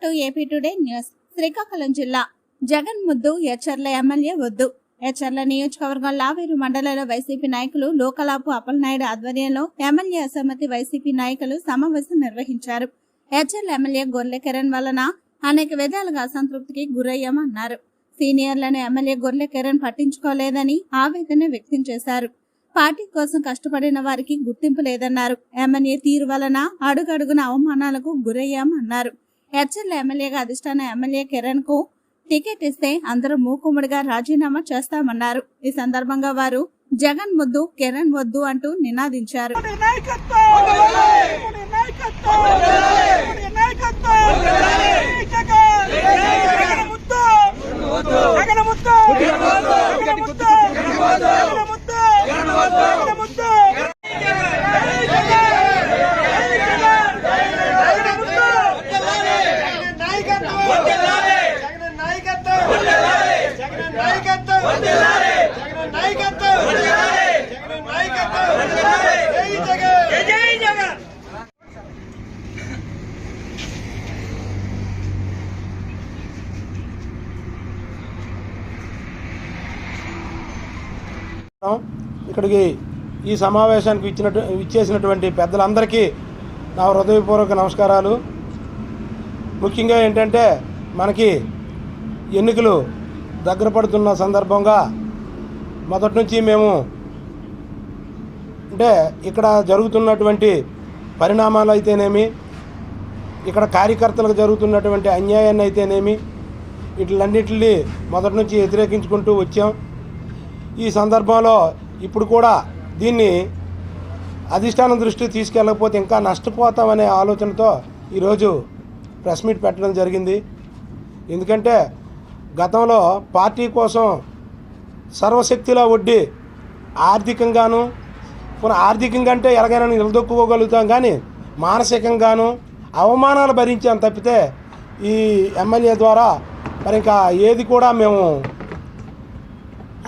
To AP today news. Srikakulam జిల్లా జగన్ ముద్దు, Etcherla MLA వద్దు. ఎచ్చర్ల నియోజకవర్గం లావేరు మండలంలో వైసీపీ నాయకులు లోకలాపు అప్పలనాయుడు ఆధ్వర్యంలో ఎమ్మెల్యే అసమ్మతి వైసీపీ నాయకులు సమావేశం నిర్వహించారు. ఎచ్చర్ల ఎమ్మెల్యే గొర్లె కిరణ్ వలన అనేక విధాలుగా అసంతృప్తికి గురయ్యామన్నారు. సీనియర్లను ఎమ్మెల్యే గొర్లె కిరణ్ పట్టించుకోలేదని ఆవేదన వ్యక్తం చేశారు. పార్టీ కోసం కష్టపడిన వారికి గుర్తింపు లేదన్నారు. ఎమ్మెల్యే తీరు వలన అడుగడుగున అవమానాలకు గురయ్యామన్నారు. ఎచ్చర్ల ఎమ్మెల్యేగా అధిష్టాన ఎమ్మెల్యే కిరణ్ కు టికెట్ ఇస్తే అందరూ మూకుమ్మడిగా రాజీనామా చేస్తామన్నారు. ఈ సందర్భంగా వారు జగన్ ముద్దు, కిరణ్ వద్దు అంటూ నినాదించారు. ఇక్కడికి ఈ సమావేశానికి ఇచ్చేసినటువంటి పెద్దలందరికీ నా హృదయపూర్వక నమస్కారాలు. ముఖ్యంగా ఏంటంటే మనకి ఎన్నికలు దగ్గర పడుతున్న సందర్భంగా మొదటి నుంచి మేము అంటే ఇక్కడ జరుగుతున్నటువంటి పరిణామాలు అయితేనేమి, ఇక్కడ కార్యకర్తలకు జరుగుతున్నటువంటి అన్యాయాన్ని అయితేనేమి, వీటిలన్నింటినీ మొదటి నుంచి వ్యతిరేకించుకుంటూ వచ్చాం. ఈ సందర్భంలో ఇప్పుడు కూడా దీన్ని అధిష్టానం దృష్టికి తీసుకెళ్ళకపోతే ఇంకా నష్టపోతామనే ఆలోచనతో ఈరోజు ప్రెస్ మీట్ పెట్టడం జరిగింది. ఎందుకంటే గతంలో పార్టీ కోసం సర్వశక్తిలా ఒడ్డి ఆర్థికంగాను, ఆర్థికంగా అంటే ఎలాగైనా నిలదొక్కుకోగలుగుతాం, కానీ మానసికంగాను అవమానాలు భరించాం తప్పితే ఈ ఎమ్మెల్యే ద్వారా మరి ఇంకా ఏది కూడా మేము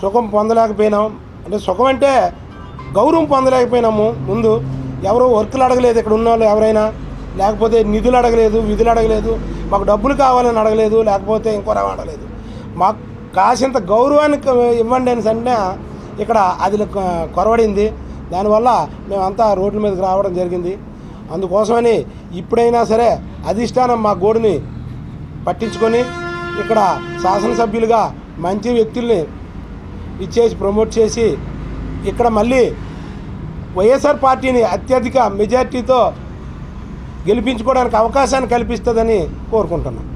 సుఖం పొందలేకపోయినాం. అంటే సుఖం అంటే గౌరవం పొందలేకపోయినాము. ముందు ఎవరో వర్కులు అడగలేదు, ఇక్కడ ఉన్న వాళ్ళు ఎవరైనా, లేకపోతే నిధులు అడగలేదు, విధులు అడగలేదు, మాకు డబ్బులు కావాలని అడగలేదు, లేకపోతే ఇంకోరా అడగలేదు. మాకు కాసింత గౌరవాన్ని ఇవ్వండి అని అంటే ఇక్కడ అది కొరవడింది. దానివల్ల మేమంతా రోడ్ల మీదకి రావడం జరిగింది. అందుకోసమని ఇప్పుడైనా సరే అధిష్టానం మా గోడుని పట్టించుకొని ఇక్కడ శాసనసభ్యులుగా మంచి వ్యక్తుల్ని ఇచ్చేసి ప్రమోట్ చేసి ఇక్కడ మళ్ళీ వైఎస్ఆర్ పార్టీని అత్యధిక మెజార్టీతో గెలిపించుకోవడానికి అవకాశాన్ని కల్పిస్తుందని కోరుకుంటున్నాం.